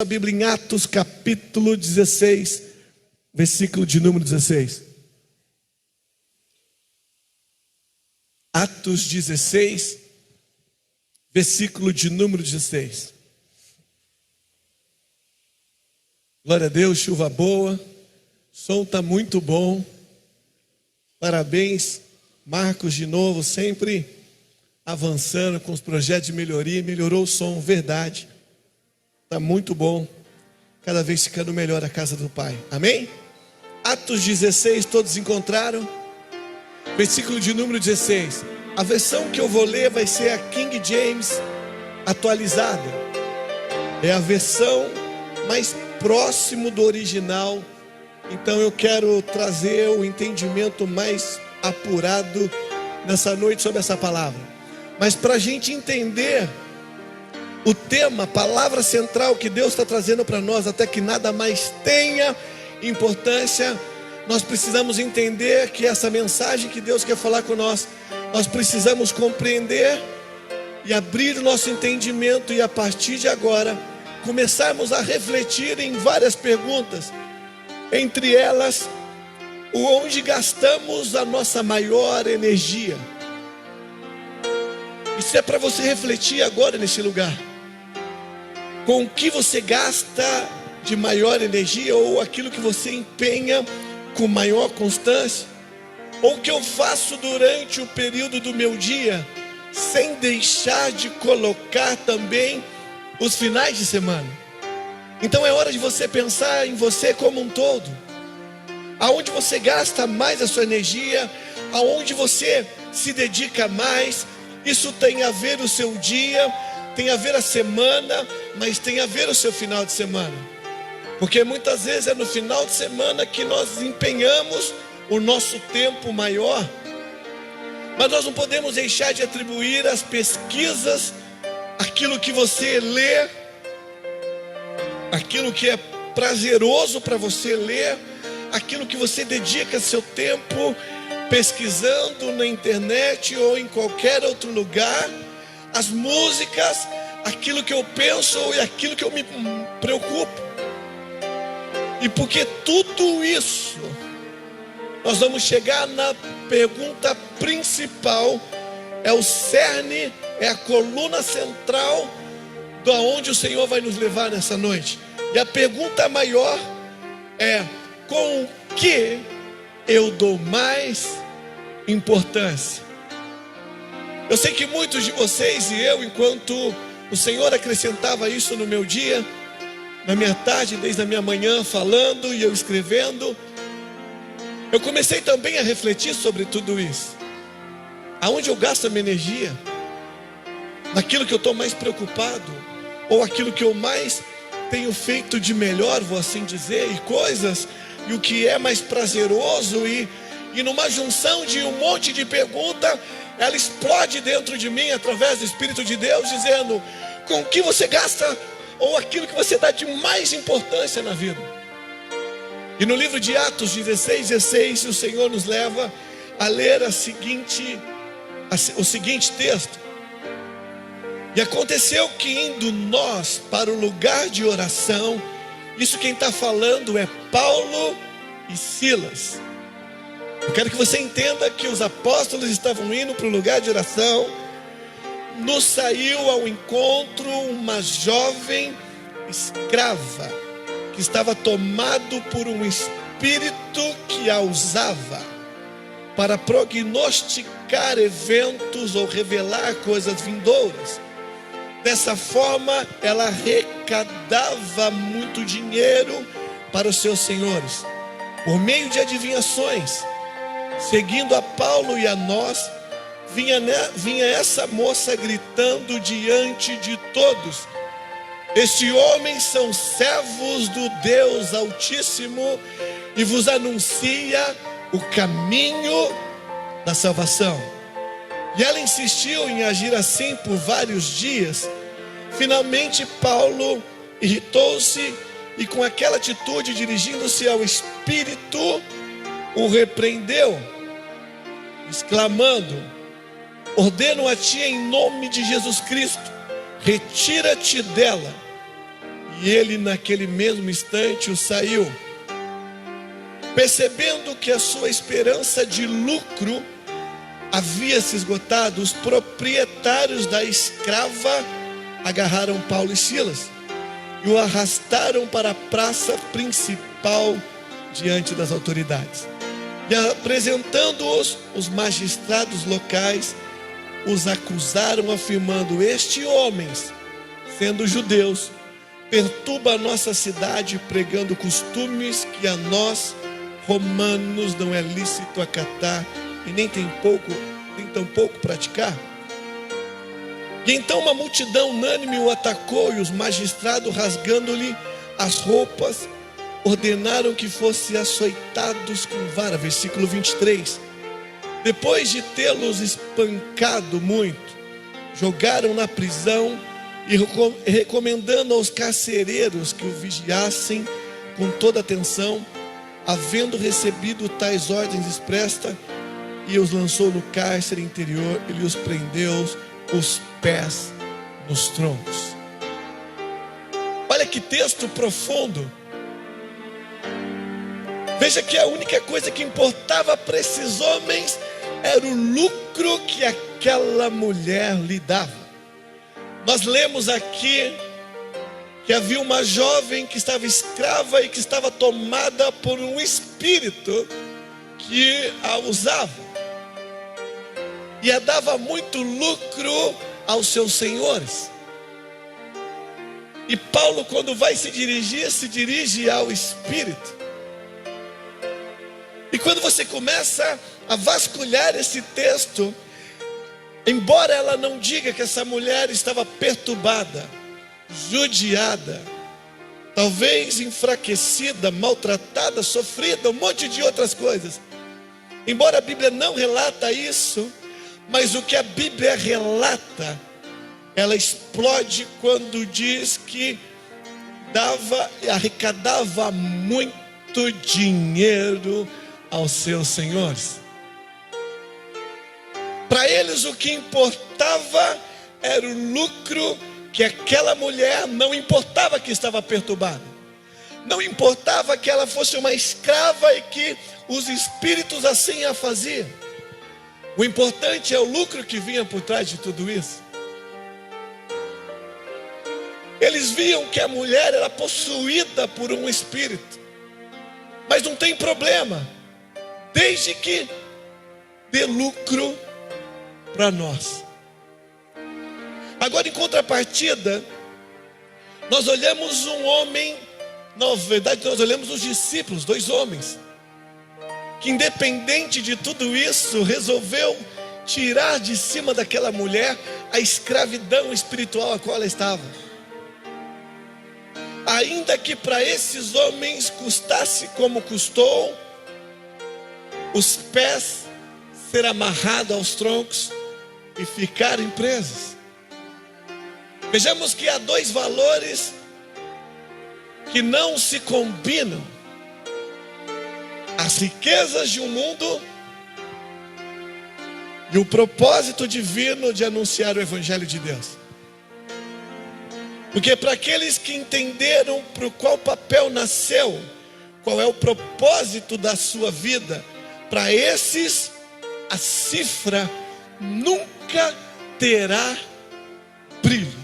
A Bíblia em Atos capítulo 16, versículo de número 16. Atos 16, versículo de número 16. Glória a Deus, chuva boa, o som está muito bom. Parabéns, Marcos, de novo, sempre avançando com os projetos de melhoria. Melhorou o som, verdade. Está muito bom, cada vez ficando melhor a casa do Pai, amém? Atos 16, todos encontraram? Versículo de número 16. A versão que eu vou ler vai ser a King James atualizada. É a versão mais próximo do original. Então eu quero trazer o entendimento mais apurado nessa noite sobre essa palavra. Mas para a gente entender o tema, a palavra central que Deus está trazendo para nós, até que nada mais tenha importância, nós precisamos entender que essa mensagem que Deus quer falar com nós precisamos compreender e abrir o nosso entendimento, e a partir de agora começarmos a refletir em várias perguntas, entre elas, onde gastamos a nossa maior energia. Isso é para você refletir agora nesse lugar. Com o que você gasta de maior energia, ou aquilo que você empenha com maior constância, ou o que eu faço durante o período do meu dia, sem deixar de colocar também os finais de semana. Então é hora de você pensar em você como um todo. Aonde você gasta mais a sua energia, aonde você se dedica mais. Isso tem a ver o seu dia, tem a ver a semana, mas tem a ver o seu final de semana. Porque muitas vezes é no final de semana que nós empenhamos o nosso tempo maior. Mas nós não podemos deixar de atribuir às pesquisas aquilo que você lê, aquilo que é prazeroso para você ler, aquilo que você dedica seu tempo pesquisando na internet ou em qualquer outro lugar, as músicas, aquilo que eu penso e aquilo que eu me preocupo. E porque tudo isso, nós vamos chegar na pergunta principal, é o cerne, é a coluna central de onde o Senhor vai nos levar nessa noite. E a pergunta maior é: com o que eu dou mais importância? Eu sei que muitos de vocês e eu, enquanto o Senhor acrescentava isso no meu dia, na minha tarde, desde a minha manhã, falando e eu escrevendo, eu comecei também a refletir sobre tudo isso. Aonde eu gasto a minha energia? Naquilo que eu estou mais preocupado? Ou aquilo que eu mais tenho feito de melhor, vou assim dizer, e coisas, e o que é mais prazeroso, e numa junção de um monte de perguntas, ela explode dentro de mim, através do Espírito de Deus, dizendo: com o que você gasta, ou aquilo que você dá de mais importância na vida? E no livro de Atos 16, o Senhor nos leva a ler o seguinte texto: e aconteceu que, indo nós para o lugar de oração, isso quem está falando é Paulo e Silas. Eu quero que você entenda que os apóstolos estavam indo para o lugar de oração. Nos saiu ao encontro uma jovem escrava, que estava tomado por um espírito que a usava para prognosticar eventos ou revelar coisas vindouras. Dessa forma, ela arrecadava muito dinheiro para os seus senhores, por meio de adivinhações. Seguindo a Paulo e a nós, vinha essa moça gritando diante de todos: estes homens são servos do Deus Altíssimo e vos anuncia o caminho da salvação. E ela insistiu em agir assim por vários dias. Finalmente Paulo irritou-se e, com aquela atitude, dirigindo-se ao espírito, o repreendeu, exclamando: ordeno a ti em nome de Jesus Cristo, retira-te dela. e ele naquele mesmo instante o saiu. Percebendo que a sua esperança de lucro havia se esgotado, os proprietários da escrava agarraram Paulo e Silas e o arrastaram para a praça principal diante das autoridades. E apresentando-os, os magistrados locais os acusaram, afirmando: este homens, sendo judeus, perturba a nossa cidade, pregando costumes que a nós, romanos, não é lícito acatar e nem tampouco praticar. E então uma multidão unânime o atacou, e os magistrados, rasgando-lhe as roupas, ordenaram que fossem açoitados com vara. Versículo 23. Depois de tê-los espancado muito, jogaram na prisão e recomendando aos carcereiros que o vigiassem com toda atenção, havendo recebido tais ordens expressas, e os lançou no cárcere interior e os prendeu os pés nos troncos. Olha que texto profundo. Veja que a única coisa que importava para esses homens era o lucro que aquela mulher lhe dava. Nós lemos aqui que havia uma jovem que estava escrava e que estava tomada por um espírito que a usava e a dava muito lucro aos seus senhores. E Paulo, quando vai se dirige ao espírito. E quando você começa a vasculhar esse texto, embora ela não diga que essa mulher estava perturbada, judiada, talvez enfraquecida, maltratada, sofrida, um monte de outras coisas, embora a Bíblia não relata isso, mas o que a Bíblia relata, ela explode quando diz que arrecadava muito dinheiro aos seus senhores. Para eles o que importava era o lucro que aquela mulher, não importava que estava perturbada, não importava que ela fosse uma escrava e que os espíritos assim a faziam. O importante é o lucro que vinha por trás de tudo isso. Eles viam que a mulher era possuída por um espírito, mas não tem problema, desde que dê lucro para nós. Agora, em contrapartida, nós olhamos um homem, na verdade nós olhamos os discípulos, dois homens, que independente de tudo isso, resolveu tirar de cima daquela mulher a escravidão espiritual a qual ela estava. Ainda que para esses homens custasse como custou, os pés ser amarrados aos troncos e ficarem presos. Vejamos que há dois valores que não se combinam: as riquezas de um mundo e o propósito divino de anunciar o Evangelho de Deus. Porque para aqueles que entenderam para qual papel nasceu, qual é o propósito da sua vida, para esses a cifra nunca terá brilho.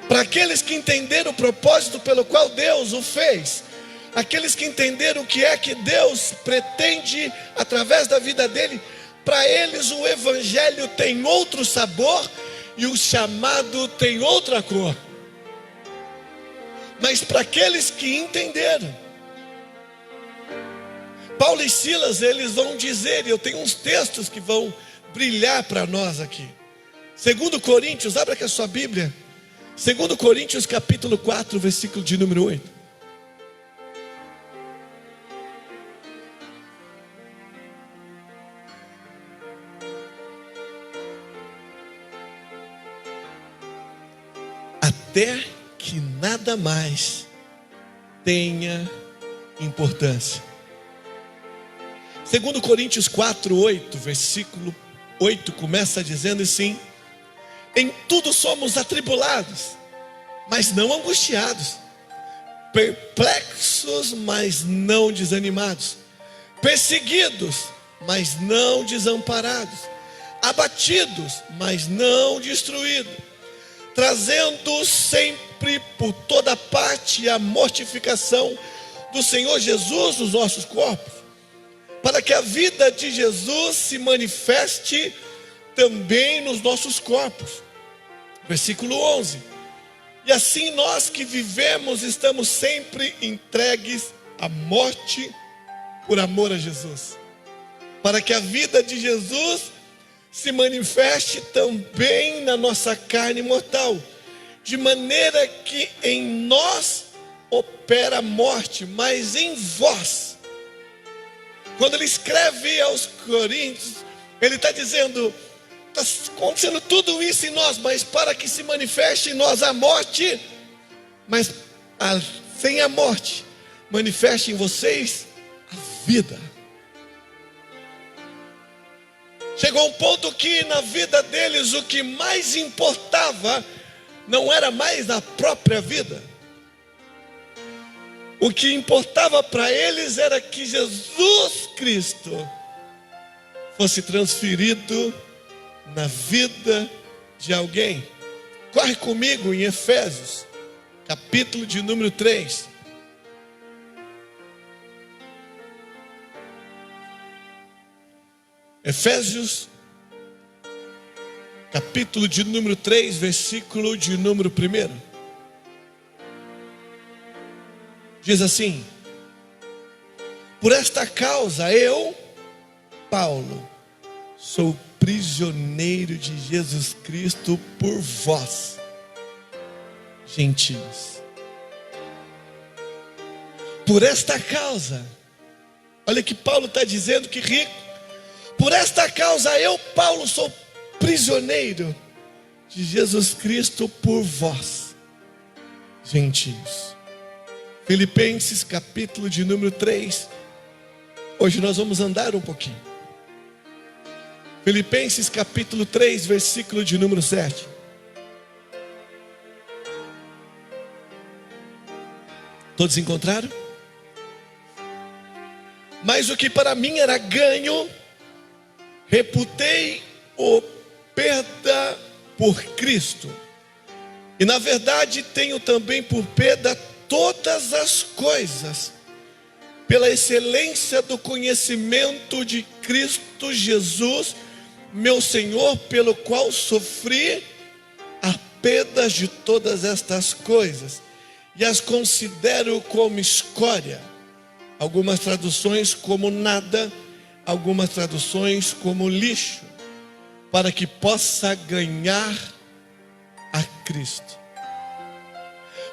Para aqueles que entenderam o propósito pelo qual Deus o fez, aqueles que entenderam o que é que Deus pretende através da vida dele, para eles o Evangelho tem outro sabor e o chamado tem outra cor. Mas para aqueles que entenderam, Paulo e Silas, eles vão dizer, e eu tenho uns textos que vão brilhar para nós aqui. 2 Coríntios, abra aqui a sua Bíblia, 2 Coríntios capítulo 4, versículo de número 8. Até que nada mais tenha importância. 2 Coríntios 4, 8, versículo 8, começa dizendo assim: em tudo somos atribulados, mas não angustiados, perplexos, mas não desanimados, perseguidos, mas não desamparados, abatidos, mas não destruídos, trazendo sempre por toda parte a mortificação do Senhor Jesus nos nossos corpos, para que a vida de Jesus se manifeste também nos nossos corpos. Versículo 11: e assim nós que vivemos estamos sempre entregues à morte por amor a Jesus, para que a vida de Jesus se manifeste também na nossa carne mortal, de maneira que em nós opera a morte, mas em vós. Quando ele escreve aos Coríntios, ele está dizendo: está acontecendo tudo isso em nós, mas para que se manifeste em nós a morte, mas sem a morte, manifeste em vocês a vida. Chegou um ponto que na vida deles o que mais importava não era mais a própria vida. O que importava para eles era que Jesus Cristo fosse transferido na vida de alguém. Corre comigo em Efésios, capítulo de número 3. Efésios, capítulo de número 3, versículo de número 1. Diz assim: por esta causa eu, Paulo, sou prisioneiro de Jesus Cristo por vós, gentios. Por esta causa, olha que Paulo está dizendo, que rico. Por esta causa eu, Paulo, sou prisioneiro de Jesus Cristo por vós, gentios. Filipenses, capítulo de número 3. Hoje nós vamos andar um pouquinho. Filipenses, capítulo 3, versículo de número 7. Todos encontraram? Mas o que para mim era ganho, reputei o perda por Cristo. E na verdade tenho também por perda todas as coisas, pela excelência do conhecimento de Cristo Jesus, meu Senhor, pelo qual sofri a perda de todas estas coisas, e as considero como escória. Algumas traduções como nada, algumas traduções como lixo, para que possa ganhar a Cristo.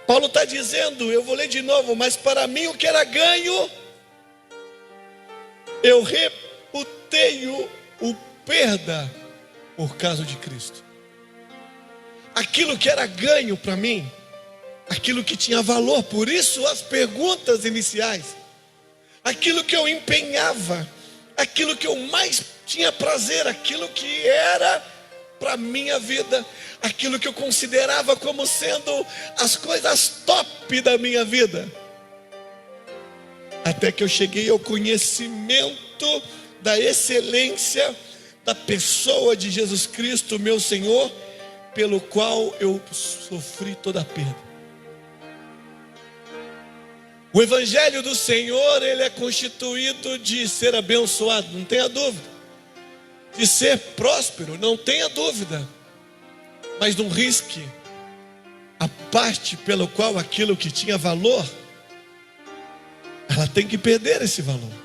Paulo está dizendo, eu vou ler de novo: mas para mim o que era ganho, eu reputei o perda por causa de Cristo. Aquilo que era ganho para mim, aquilo que tinha valor, por isso as perguntas iniciais, aquilo que eu empenhava, aquilo que eu mais tinha prazer, aquilo que era para minha vida, aquilo que eu considerava como sendo as coisas top da minha vida, até que eu cheguei ao conhecimento da excelência da pessoa de Jesus Cristo, meu Senhor, pelo qual eu sofri toda a perda. O Evangelho do Senhor, ele é constituído de ser abençoado, não tenha dúvida, de ser próspero, não tenha dúvida, mas não risque a parte pelo qual aquilo que tinha valor, ela tem que perder esse valor.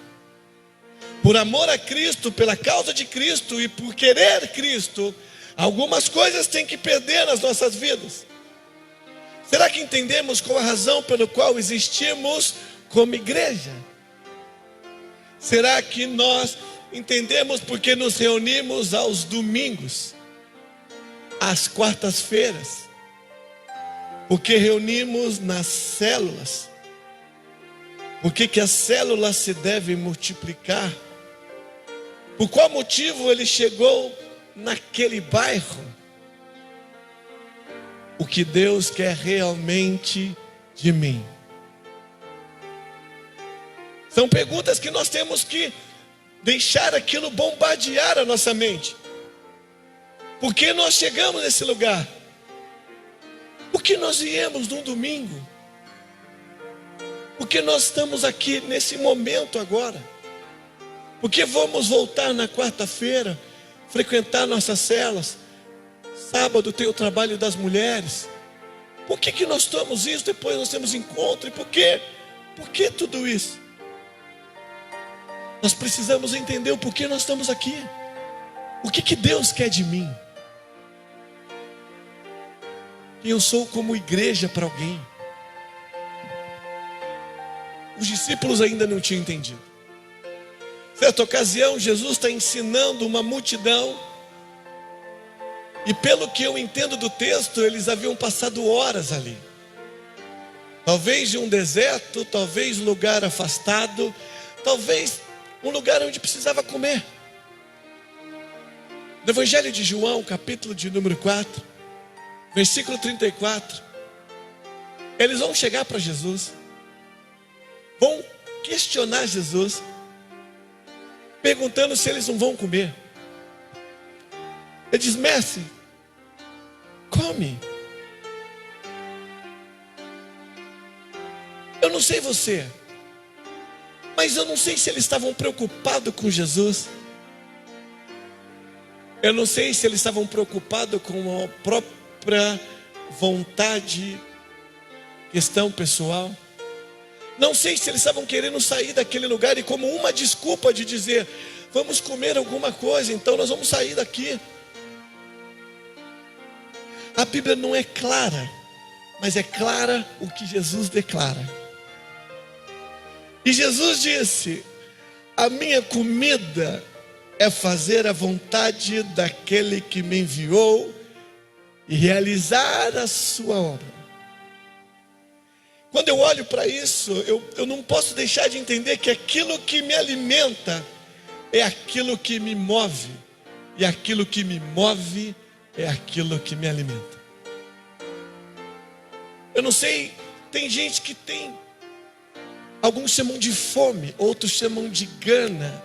Por amor a Cristo, pela causa de Cristo e por querer Cristo, algumas coisas têm que perder nas nossas vidas. Será que entendemos qual a razão pela qual existimos como igreja? Será que nós entendemos porque nos reunimos aos domingos, às quartas-feiras? Porque reunimos nas células? Por que as células se devem multiplicar? Por qual motivo ele chegou naquele bairro? o que Deus quer realmente de mim? São perguntas que nós temos que deixar aquilo bombardear a nossa mente. Por que nós chegamos nesse lugar? Por que nós viemos num domingo? Por que nós estamos aqui nesse momento agora? Por que vamos voltar na quarta-feira, frequentar nossas celas? Sábado tem o trabalho das mulheres. Por que nós tomamos isso? Depois nós temos encontro. E por quê? Por que tudo isso? Nós precisamos entender o porquê nós estamos aqui. O que Deus quer de mim? Quem eu sou como igreja para alguém? Os discípulos ainda não tinham entendido. Certa ocasião, Jesus está ensinando uma multidão. E pelo que eu entendo do texto, eles haviam passado horas ali. Talvez de um deserto, talvez um lugar afastado, talvez um lugar onde precisava comer. No Evangelho de João, capítulo de número 4, versículo 34, eles vão chegar para Jesus, vão questionar Jesus, perguntando se eles não vão comer. Ele diz: mestre, come. Eu não sei você, mas eu não sei se eles estavam preocupados com Jesus. Eu não sei se eles estavam preocupados com a própria vontade, questão pessoal. Não sei se eles estavam querendo sair daquele lugar e como uma desculpa de dizer: vamos comer alguma coisa, então nós vamos sair daqui. A Bíblia não é clara, mas é clara o que Jesus declara. E Jesus disse: a minha comida é fazer a vontade daquele que me enviou e realizar a sua obra. Quando eu olho para isso, eu não posso deixar de entender que aquilo que me alimenta é aquilo que me move, e aquilo que me move é aquilo que me alimenta. Eu não sei, tem gente que tem, alguns chamam de fome, outros chamam de gana,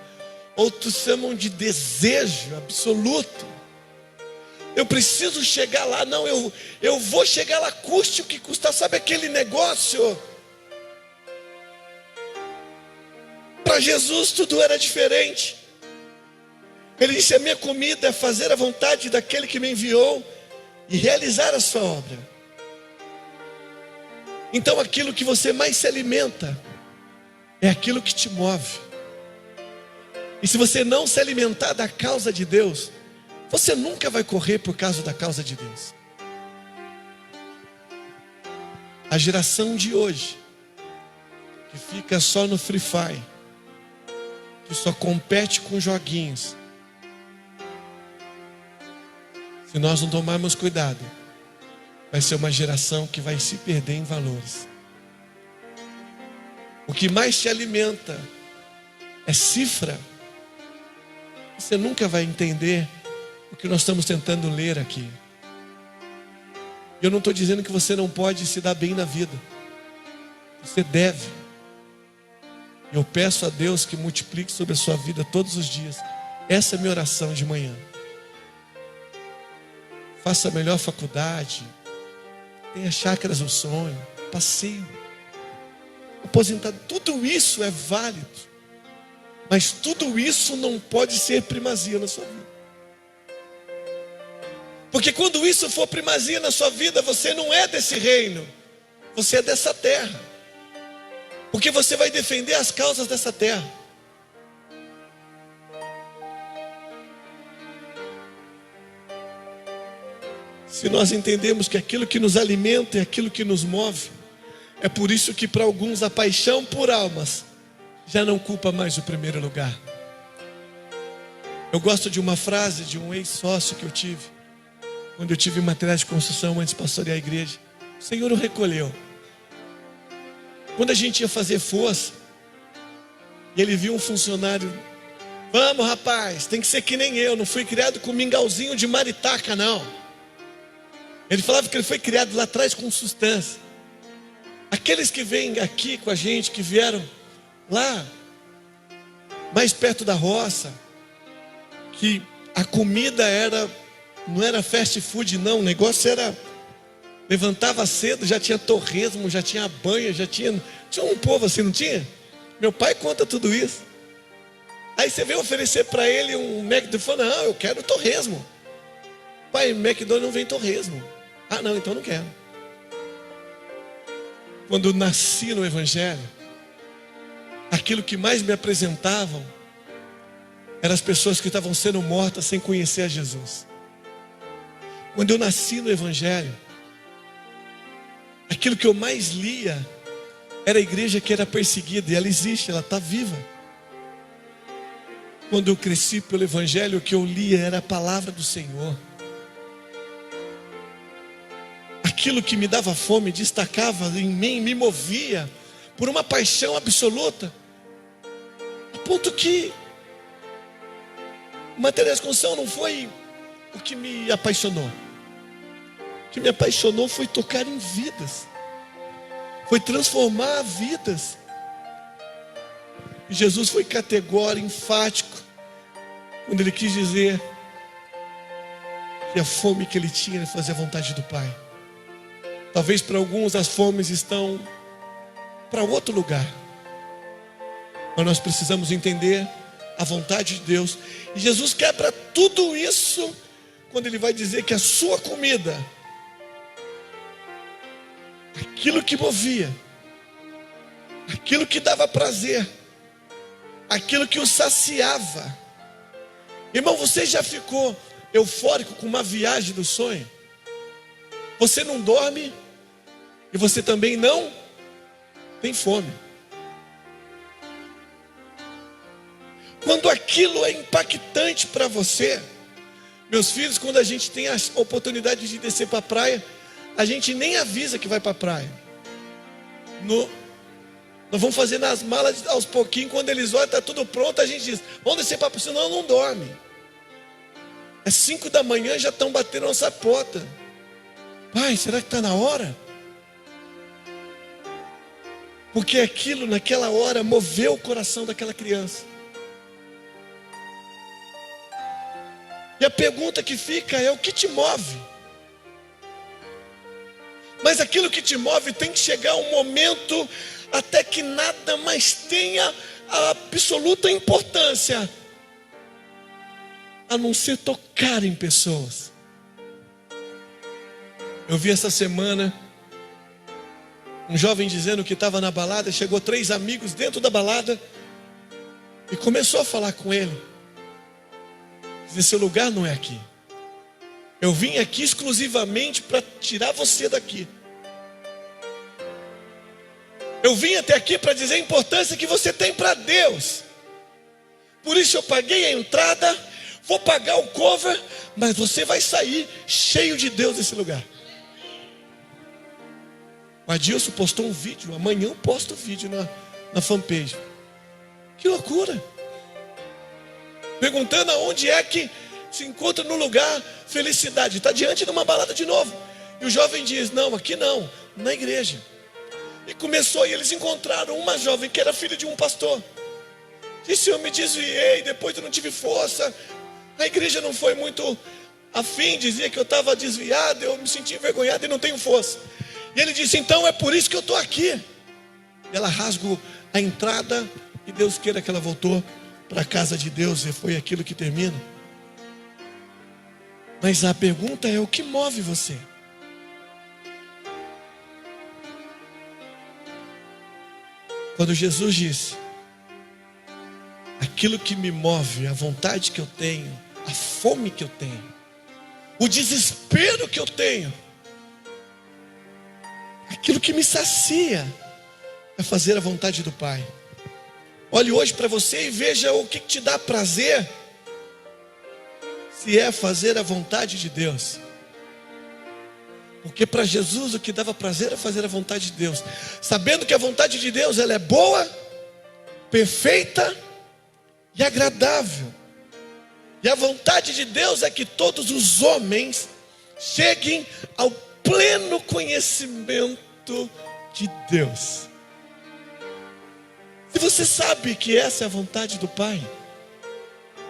outros chamam de desejo absoluto. Eu preciso chegar lá, não, eu vou chegar lá, custe o que custar. Sabe aquele negócio? Para Jesus tudo era diferente. Ele disse: a minha comida é fazer a vontade daquele que me enviou e realizar a sua obra. Então aquilo que você mais se alimenta é aquilo que te move. E se você não se alimentar da causa de Deus, você nunca vai correr por causa da causa de Deus. A geração de hoje, que fica só no Free Fire, que só compete com joguinhos, se nós não tomarmos cuidado, vai ser uma geração que vai se perder em valores. O que mais te alimenta é cifra. Você nunca vai entender o que nós estamos tentando ler aqui. Eu não estou dizendo que você não pode se dar bem na vida. Você deve. Eu peço a Deus que multiplique sobre a sua vida todos os dias. Essa é a minha oração de manhã. Faça a melhor faculdade, tenha chácaras do sonho, passeio, aposentado. Tudo isso é válido, mas tudo isso não pode ser primazia na sua vida. Porque quando isso for primazia na sua vida, você não é desse reino, você é dessa terra. Porque você vai defender as causas dessa terra. Se nós entendemos que aquilo que nos alimenta é aquilo que nos move, é por isso que para alguns a paixão por almas já não ocupa mais o primeiro lugar. Eu gosto de uma frase de um ex-sócio que eu tive, quando eu tive materiais de construção antes de pastorear a igreja. O Senhor o recolheu. Quando a gente ia fazer força, e ele viu um funcionário: vamos rapaz, tem que ser que nem eu, não fui criado com mingauzinho de maritaca não. Ele falava que ele foi criado lá atrás com substância. Aqueles que vêm aqui com a gente, que vieram lá, mais perto da roça, que a comida não era fast food não, o negócio era, levantava cedo, já tinha torresmo, já tinha banha, tinha um povo assim, não tinha? Meu pai conta tudo isso. Aí você veio oferecer para ele um McDonald's, ele falou, não, eu quero torresmo. Pai, McDonald's não vem torresmo. Ah não, então não quero. Quando eu nasci no Evangelho, aquilo que mais me apresentavam eram as pessoas que estavam sendo mortas sem conhecer a Jesus. Quando eu nasci no Evangelho, aquilo que eu mais lia era a igreja que era perseguida, e ela existe, ela está viva. Quando eu cresci pelo Evangelho, o que eu lia era a palavra do Senhor. Aquilo que me dava fome, destacava em mim, me movia por uma paixão absoluta, a ponto que o material de construção não foi o que me apaixonou. O que me apaixonou foi tocar em vidas, foi transformar vidas. E Jesus foi categórico, enfático, quando ele quis dizer que a fome que ele tinha era fazer a vontade do Pai. Talvez para alguns as fomes estão para outro lugar, mas nós precisamos entender a vontade de Deus. E Jesus quebra tudo isso quando ele vai dizer que a sua comida, aquilo que movia, aquilo que dava prazer, aquilo que o saciava. Irmão, você já ficou eufórico com uma viagem do sonho? Você não dorme e você também não tem fome. Quando aquilo é impactante para você, meus filhos, quando a gente tem a oportunidade de descer para a praia, a gente nem avisa que vai para a praia. Nós vamos fazendo as malas aos pouquinhos. Quando eles olham, está tudo pronto, a gente diz, vamos descer para a praia, senão não dorme. É 5 da manhã, já estão batendo nossa porta. Pai, será que está na hora? Porque aquilo naquela hora moveu o coração daquela criança. E a pergunta que fica é: o que te move? Mas aquilo que te move tem que chegar um momento até que nada mais tenha a absoluta importância, a não ser tocar em pessoas. Eu vi essa semana um jovem dizendo que estava na balada, chegou 3 amigos dentro da balada e começou a falar com ele. Dizia, seu lugar não é aqui. Eu vim aqui exclusivamente para tirar você daqui. Eu vim até aqui para dizer a importância que você tem para Deus. Por isso eu paguei a entrada, vou pagar o cover, mas você vai sair cheio de Deus desse lugar. O Adilson postou um vídeo, amanhã eu posto o vídeo na fanpage. Que loucura! Perguntando aonde é que se encontra no lugar felicidade. Está diante de uma balada de novo. E o jovem diz, não, aqui não, na igreja. E começou, e eles encontraram uma jovem que era filha de um pastor. Disse, eu me desviei, depois eu não tive força. A igreja não foi muito afim, dizia que eu estava desviado, eu me senti envergonhado e não tenho força. E ele disse, então é por isso que eu estou aqui. E ela rasgou a entrada, e Deus queira que ela voltou para a casa de Deus, e foi aquilo que termina. Mas a pergunta é, o que move você? Quando Jesus disse, aquilo que me move, a vontade que eu tenho, a fome que eu tenho, o desespero que eu tenho, aquilo que me sacia, é fazer a vontade do Pai. Olhe hoje para você e veja o que te dá prazer, se é fazer a vontade de Deus. Porque para Jesus o que dava prazer é fazer a vontade de Deus, sabendo que a vontade de Deus ela é boa, perfeita e agradável. E a vontade de Deus é que todos os homens cheguem ao pleno conhecimento de Deus. Se você sabe que essa é a vontade do Pai,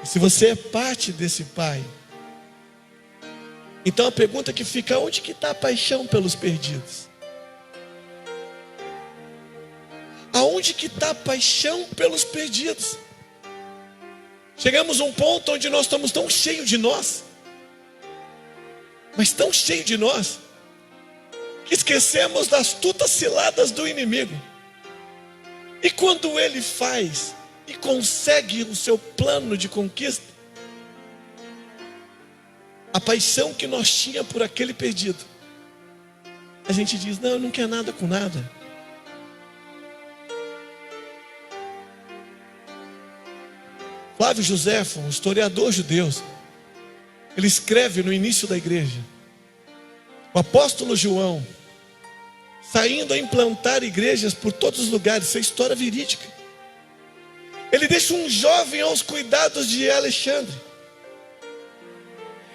se você é parte desse Pai, então a pergunta que fica: onde que está a paixão pelos perdidos? Aonde que está a paixão pelos perdidos? Chegamos a um ponto onde nós estamos tão cheios de nós, mas tão cheios de nós, que esquecemos das astutas ciladas do inimigo. E quando ele faz e consegue o seu plano de conquista, a paixão que nós tínhamos por aquele perdido, a gente diz: não, eu não quero nada com nada. Flávio Joséfo, um historiador judeu, ele escreve no início da igreja: o apóstolo João, saindo a implantar igrejas por todos os lugares, isso é história verídica. Ele deixa um jovem aos cuidados de Alexandre.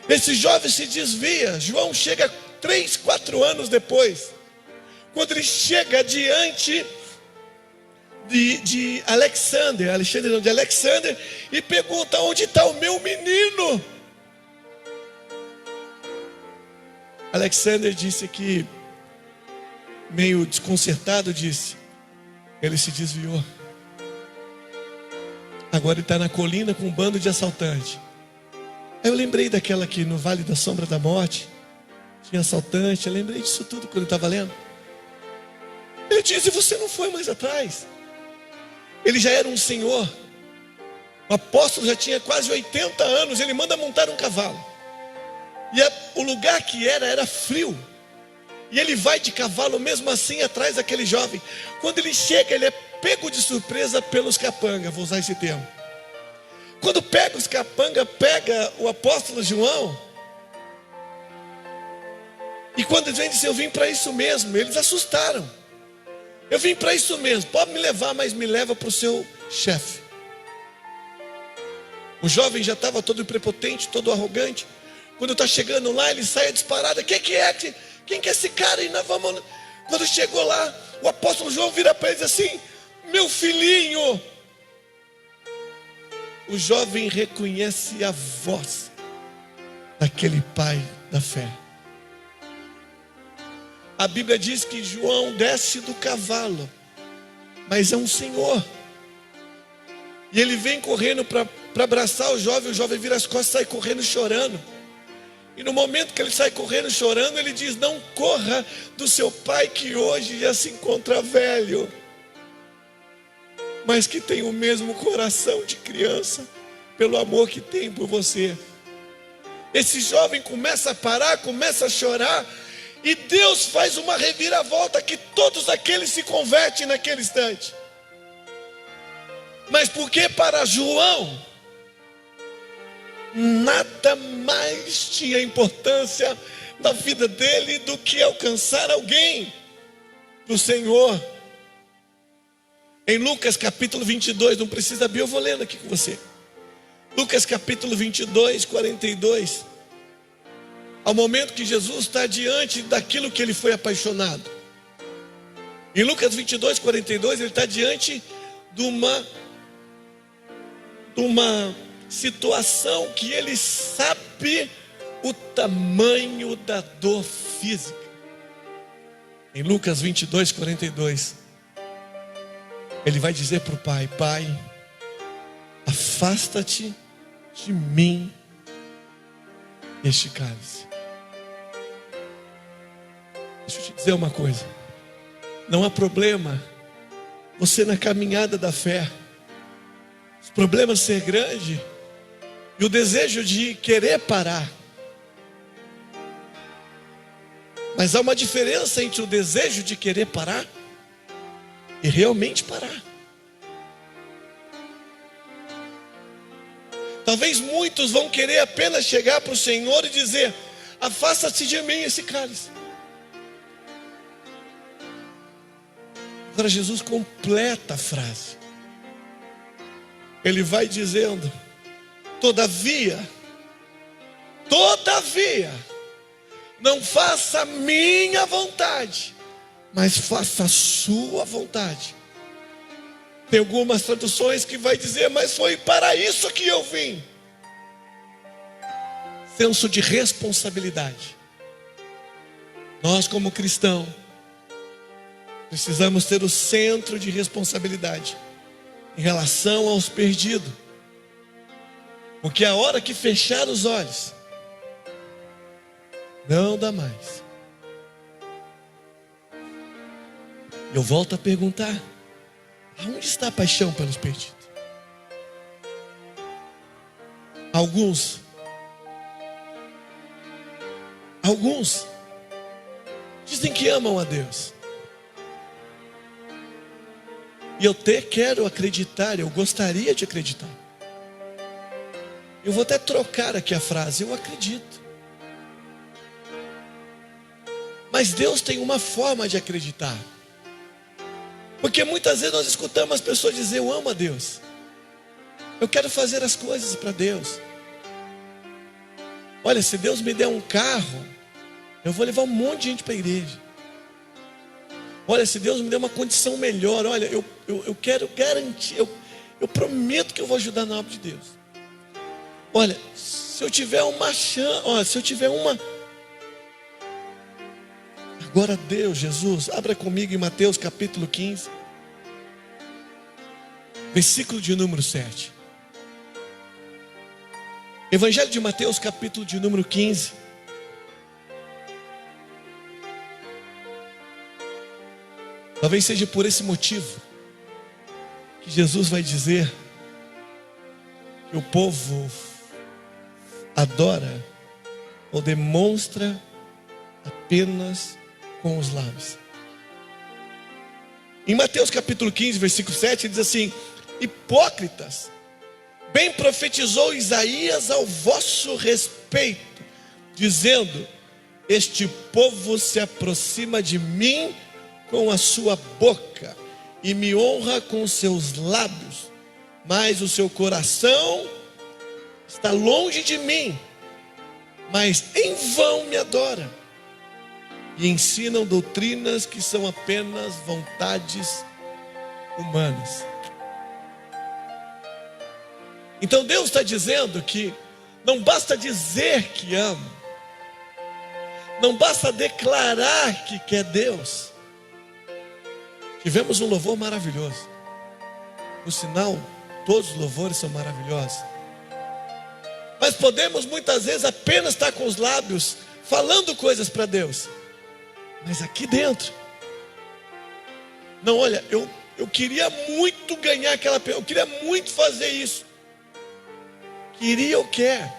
Esse jovem se desvia. João chega 3, 4 anos depois. Quando ele chega diante de Alexandre, e pergunta: onde está o meu menino? Alexandre disse que, meio desconcertado, disse: ele se desviou. Agora ele está na colina com um bando de assaltantes. Aí eu lembrei daquela que no Vale da Sombra da Morte tinha assaltante. Eu lembrei disso tudo quando eu estava lendo. Ele disse: você não foi mais atrás. Ele já era um senhor. O apóstolo já tinha quase 80 anos. Ele manda montar um cavalo. E o lugar que era frio. E ele vai de cavalo mesmo assim atrás daquele jovem. Quando ele chega, ele é pego de surpresa pelos capangas. Vou usar esse termo. Quando pega os capangas, pega o apóstolo João. E quando eles vêm dizer: eu vim para isso mesmo, eles assustaram. Eu vim para isso mesmo, pode me levar, mas me leva para o seu chefe. O jovem já estava todo prepotente, todo arrogante. Quando está chegando lá, ele sai disparado: quem que é? Quem que é esse cara? E nós vamos... Quando chegou lá, o apóstolo João vira para ele e diz assim: meu filhinho. O jovem reconhece a voz daquele pai da fé. A Bíblia diz que João desce do cavalo, mas é um senhor. E ele vem correndo para abraçar o jovem vira as costas e sai correndo chorando. E no momento que ele sai correndo chorando, ele diz: não corra do seu pai que hoje já se encontra velho, mas que tem o mesmo coração de criança, pelo amor que tem por você. Esse jovem começa a parar, começa a chorar, e Deus faz uma reviravolta que todos aqueles se convertem naquele instante. Mas porque para João nada mais tinha importância na vida dele do que alcançar alguém do Senhor. Em Lucas capítulo 22, não precisa abrir, eu vou lendo aqui com você. Lucas capítulo 22, 42. Ao momento que Jesus está diante daquilo que ele foi apaixonado. Em Lucas 22, 42, ele está diante de uma situação que ele sabe o tamanho da dor física. Em Lucas 22, 42, ele vai dizer para o pai: pai, afasta-te de mim este cálice. Deixa eu te dizer uma coisa: não há problema você na caminhada da fé, os problemas ser grande e o desejo de querer parar. Mas há uma diferença entre o desejo de querer parar e realmente parar. Talvez muitos vão querer apenas chegar para o Senhor e dizer: afasta-se de mim esse cálice. Agora Jesus completa a frase. Ele vai dizendo: todavia, Não faça a minha vontade, mas faça a sua vontade. Tem algumas traduções que vai dizer, mas foi para isso que eu vim. Senso de responsabilidade. Nós, como cristãos, precisamos ter o centro de responsabilidade em relação aos perdidos. Porque a hora que fechar os olhos, não dá mais. Eu volto a perguntar: aonde está a paixão pelos perdidos? Alguns dizem que amam a Deus. E eu até quero acreditar, eu gostaria de acreditar. Eu vou até trocar aqui a frase, eu acredito. Mas Deus tem uma forma de acreditar. Porque muitas vezes nós escutamos as pessoas dizer: eu amo a Deus, eu quero fazer as coisas para Deus. Olha, se Deus me der um carro, eu vou levar um monte de gente para a igreja. Olha, se Deus me der uma condição melhor, olha, eu quero garantir, eu prometo que eu vou ajudar na obra de Deus. Olha, se eu tiver uma chance, olha, se eu tiver uma... Agora Deus, Jesus, abra comigo em Mateus capítulo 15, versículo de número 7. Evangelho de Mateus capítulo de número 15. Talvez seja por esse motivo que Jesus vai dizer que o povo adora ou demonstra apenas com os lábios. Em Mateus capítulo 15, versículo 7, ele diz assim: hipócritas, bem profetizou Isaías ao vosso respeito, dizendo: este povo se aproxima de mim com a sua boca e me honra com os seus lábios, mas o seu coração está longe de mim, mas em vão me adora, e ensinam doutrinas que são apenas vontades humanas. Então Deus está dizendo que não basta dizer que ama, não basta declarar que quer Deus. Tivemos um louvor maravilhoso. Por sinal, todos os louvores são maravilhosos. Mas podemos muitas vezes apenas estar com os lábios falando coisas para Deus, mas aqui dentro, não, olha, eu queria muito ganhar aquela pessoa, eu queria muito fazer isso. Queria ou quer?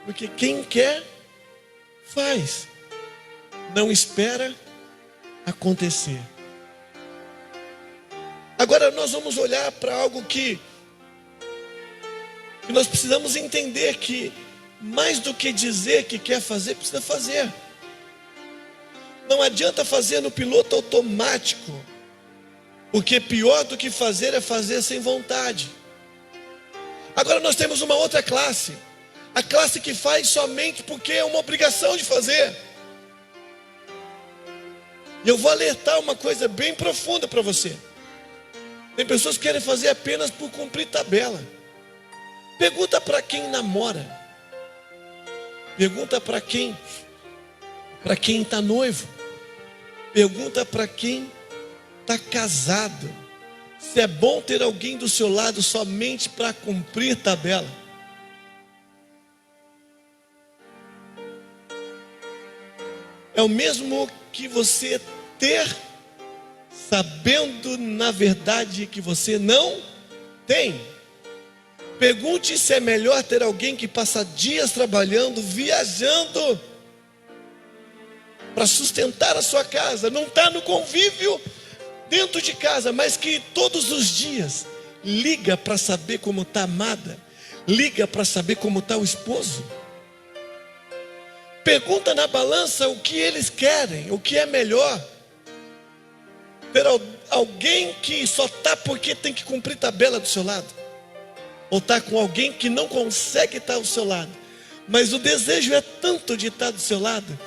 Porque quem quer, faz. Não espera acontecer. Agora nós vamos olhar para algo que nós precisamos entender, que mais do que dizer que quer fazer, precisa fazer. Não adianta fazer no piloto automático, porque pior do que fazer é fazer sem vontade. Agora nós temos uma outra classe, a classe que faz somente porque é uma obrigação de fazer. E eu vou alertar uma coisa bem profunda para você. Tem pessoas que querem fazer apenas por cumprir tabela. Pergunta para quem namora. Pergunta para quem está noivo. Pergunta para quem está casado. Se é bom ter alguém do seu lado somente para cumprir tabela. É o mesmo que você ter, sabendo na verdade que você não tem. Pergunte se é melhor ter alguém que passa dias trabalhando, viajando, para sustentar a sua casa, não está no convívio dentro de casa, mas que todos os dias liga para saber como está a amada, liga para saber como está o esposo. Pergunta na balança o que eles querem, o que é melhor. Ter alguém que só está porque tem que cumprir tabela do seu lado, ou está com alguém que não consegue estar ao seu lado, Mas o desejo é tanto de estar do seu lado,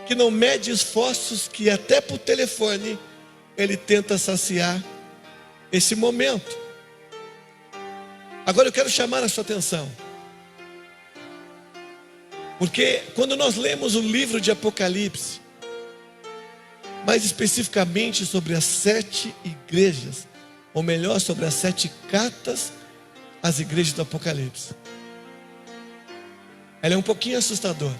que não mede esforços, que até por telefone ele tenta saciar esse momento. Agora eu quero chamar a sua atenção, porque quando nós lemos o livro de Apocalipse, mais especificamente sobre as 7 igrejas, ou melhor, sobre as 7 cartas às igrejas do Apocalipse, ela é um pouquinho assustadora.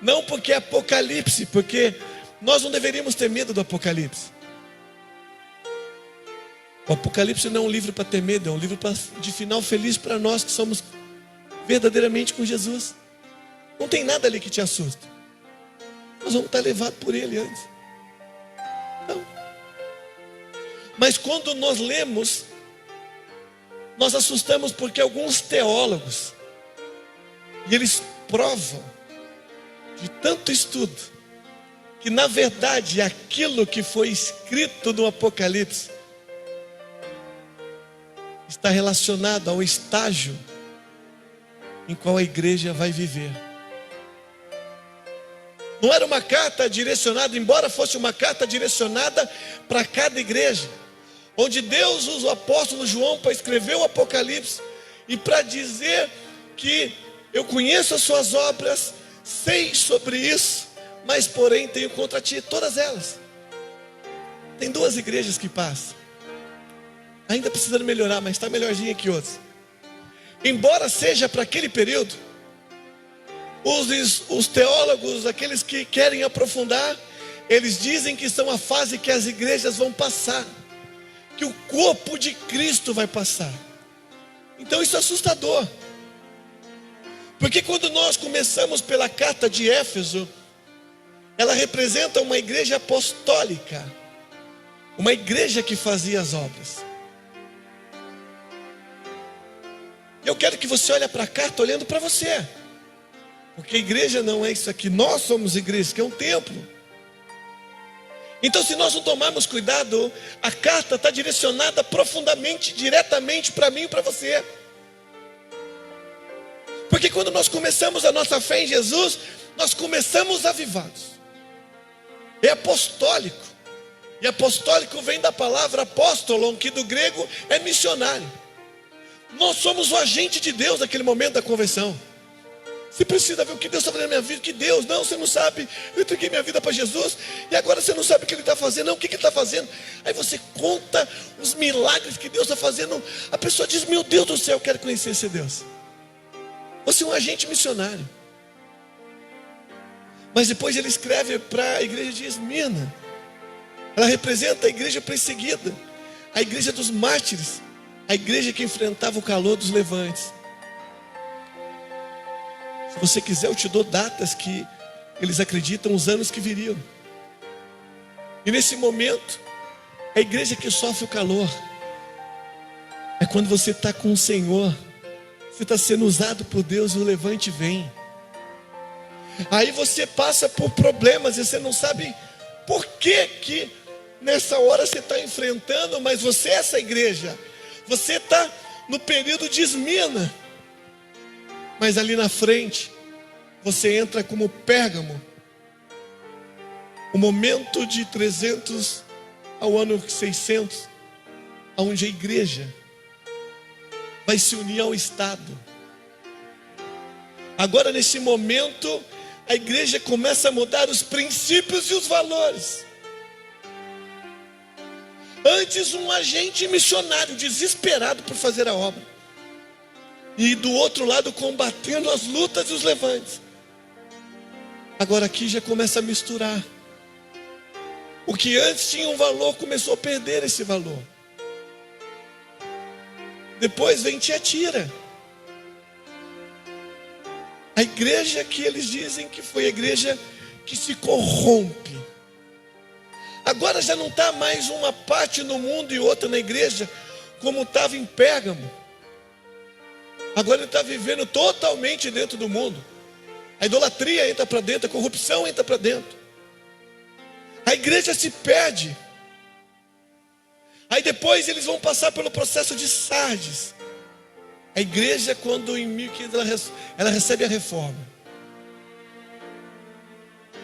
Não porque é Apocalipse, porque nós não deveríamos ter medo do Apocalipse. O Apocalipse não é um livro para ter medo, é um livro de final feliz para nós que somos verdadeiramente com Jesus. Não tem nada ali que te assusta. Nós vamos estar levados por Ele antes. Não. Mas quando nós lemos, nós assustamos porque alguns teólogos, e eles provam, de tanto estudo, que na verdade aquilo que foi escrito no Apocalipse está relacionado ao estágio em qual a igreja vai viver. Não era uma carta direcionada, embora fosse uma carta direcionada para cada igreja, onde Deus usa o apóstolo João para escrever o Apocalipse e para dizer que eu conheço as suas obras, sei sobre isso, mas porém tenho contra ti todas elas. Tem 2 igrejas que passam, ainda precisando melhorar, mas está melhorzinha que outras. Embora seja para aquele período, os teólogos, aqueles que querem aprofundar, eles dizem que são a fase que as igrejas vão passar, que o corpo de Cristo vai passar. Então isso é assustador, porque quando nós começamos pela carta de Éfeso, ela representa uma igreja apostólica, uma igreja que fazia as obras. Eu quero que você olhe para a carta olhando para você, porque a igreja não é isso aqui, nós somos igreja, que é um templo. Então, se nós não tomarmos cuidado, a carta está direcionada profundamente, diretamente para mim e para você. Porque quando nós começamos a nossa fé em Jesus, nós começamos avivados. É apostólico. E apostólico vem da palavra apóstolon, que do grego é missionário. Nós somos o agente de Deus naquele momento da conversão. Você precisa ver o que Deus está fazendo na minha vida. Que Deus, não, você não sabe. Eu entreguei minha vida para Jesus e agora você não sabe o que Ele está fazendo. Não, o que Ele está fazendo? Aí você conta os milagres que Deus está fazendo. A pessoa diz, meu Deus do céu, eu quero conhecer esse Deus. Você é um agente missionário. Mas depois ele escreve para a igreja de Esmirna. Ela representa a igreja perseguida, a igreja dos mártires, a igreja que enfrentava o calor dos levantes. Se você quiser, eu te dou datas que eles acreditam, os anos que viriam. E nesse momento, a igreja que sofre o calor é quando você está com o Senhor, você está sendo usado por Deus e o levante vem. Aí você passa por problemas e você não sabe por que nessa hora você está enfrentando, mas você é essa igreja. Você está no período de Esmirna, mas ali na frente você entra como Pérgamo, o momento de 300 ao ano 600, onde a igreja vai se unir ao Estado. Agora nesse momento a igreja começa a mudar os princípios e os valores. Antes um agente missionário desesperado por fazer a obra, e do outro lado combatendo as lutas e os levantes. Agora aqui já começa a misturar. O que antes tinha um valor começou a perder esse valor. Depois vem Tiatira, a igreja que eles dizem que foi a igreja que se corrompe. Agora já não está mais uma parte no mundo e outra na igreja, como estava em Pérgamo. Agora ele está vivendo totalmente dentro do mundo. A idolatria entra para dentro, a corrupção entra para dentro. A igreja se perde. Aí depois eles vão passar pelo processo de Sardes, A igreja, quando em 1500 ela recebe a reforma,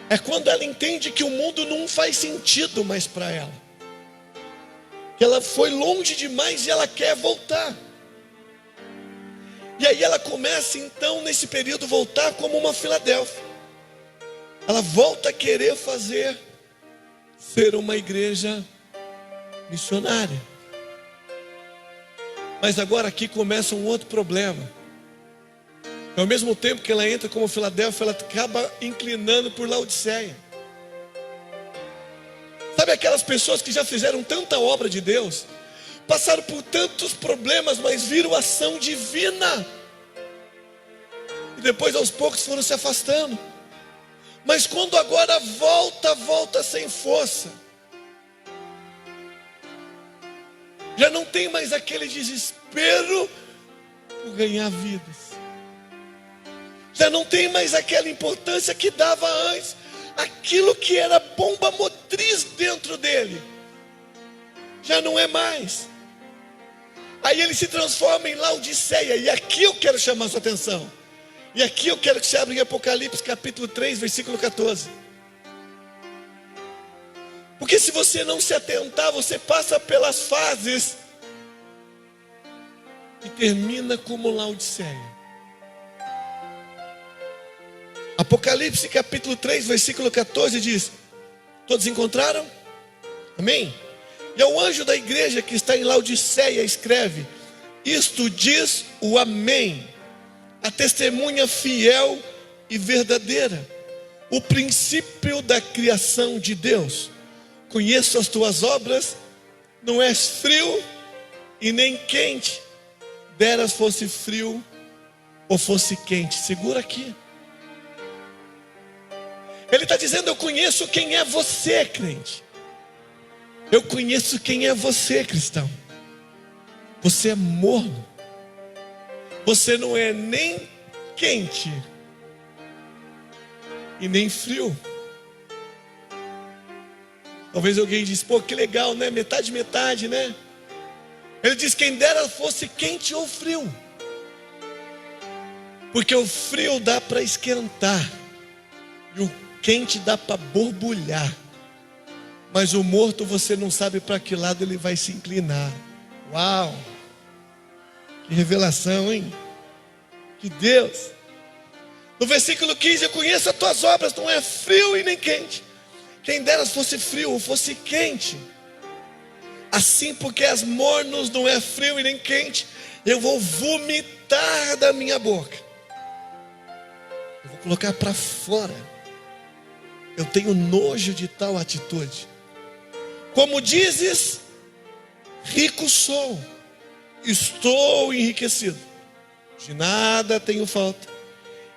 é quando ela entende que o mundo não faz sentido mais para ela, que ela foi longe demais e ela quer voltar. E aí ela começa então nesse período voltar como uma Filadélfia. Ela volta a querer ser uma igreja missionária. Mas agora aqui começa um outro problema. Ao mesmo tempo que ela entra como Filadélfia, ela acaba inclinando por Laodiceia. Sabe aquelas pessoas que já fizeram tanta obra de Deus, passaram por tantos problemas, mas viram a ação divina, e depois aos poucos foram se afastando. Mas quando agora volta sem força, já não tem mais aquele desespero por ganhar vidas, já não tem mais aquela importância que dava antes. Aquilo que era bomba motriz dentro dele já não é mais. Aí ele se transforma em Laodiceia. E aqui eu quero chamar a sua atenção. E aqui eu quero que você abra em Apocalipse capítulo 3, versículo 14. Porque se você não se atentar, você passa pelas fases e termina como Laodiceia. Apocalipse capítulo 3, versículo 14 diz: todos encontraram? Amém? E ao anjo da igreja que está em Laodiceia escreve: isto diz o Amém, a testemunha fiel e verdadeira, o princípio da criação de Deus. Conheço as tuas obras, não és frio e nem quente. Deras fosse frio ou fosse quente. Segura aqui. Ele está dizendo: eu conheço quem é você, crente. Eu conheço quem é você, cristão. Você é morno. Você não é nem quente e nem frio. Talvez alguém diz: pô, que legal, né? Metade, metade, né? Ele diz: quem dera fosse quente ou frio. Porque o frio dá para esquentar e o quente dá para borbulhar. Mas o morto, você não sabe para que lado ele vai se inclinar. Uau! Que revelação, hein? Que Deus! No versículo 15: eu conheço as tuas obras, não é frio e nem quente. Quem deras fosse frio ou fosse quente. Assim, porque és mornos, não é frio e nem quente, eu vou vomitar da minha boca. Eu vou colocar para fora. Eu tenho nojo de tal atitude. Como dizes, rico sou, estou enriquecido, de nada tenho falta,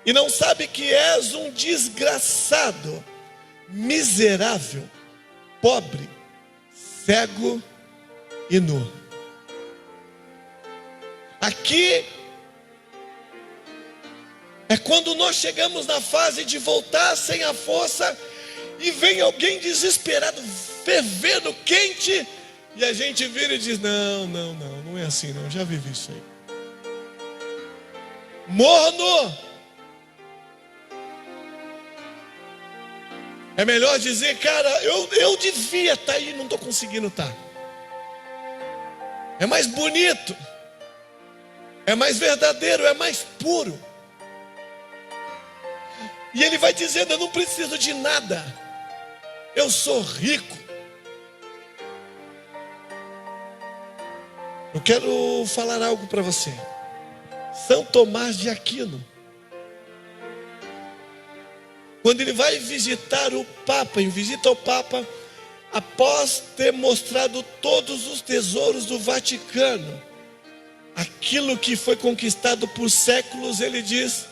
e não sabe que és um desgraçado, miserável, pobre, cego e nu. Aqui é quando nós chegamos na fase de voltar sem a força, e vem alguém desesperado, fervendo, quente, e a gente vira e diz: não é assim não, já vivi isso aí. Morno. É melhor dizer: cara, eu devia estar aí, não estou conseguindo estar. É mais bonito, é mais verdadeiro, é mais puro. E ele vai dizendo: eu não preciso de nada, eu sou rico. Eu quero falar algo para você. São Tomás de Aquino, quando ele vai visitar o Papa, em visita ao Papa, após ter mostrado todos os tesouros do Vaticano, aquilo que foi conquistado por séculos, ele diz,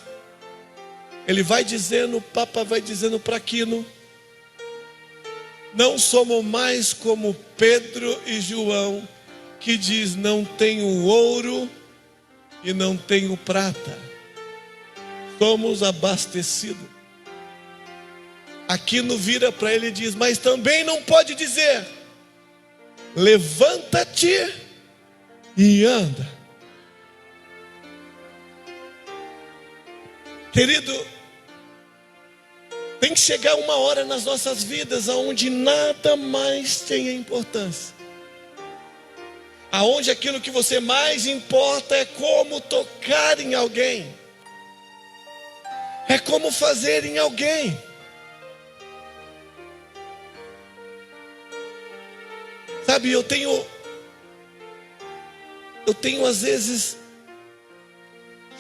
ele vai dizendo, o Papa vai dizendo para Aquino: não somos mais como Pedro e João, que diz: não tenho ouro e não tenho prata, somos abastecidos. Aquino vira para ele e diz: mas também não pode dizer: levanta-te e anda. Querido, tem que chegar uma hora nas nossas vidas onde nada mais tenha importância. Aonde aquilo que você mais importa é como tocar em alguém. É como fazer em alguém. Sabe, eu tenho às vezes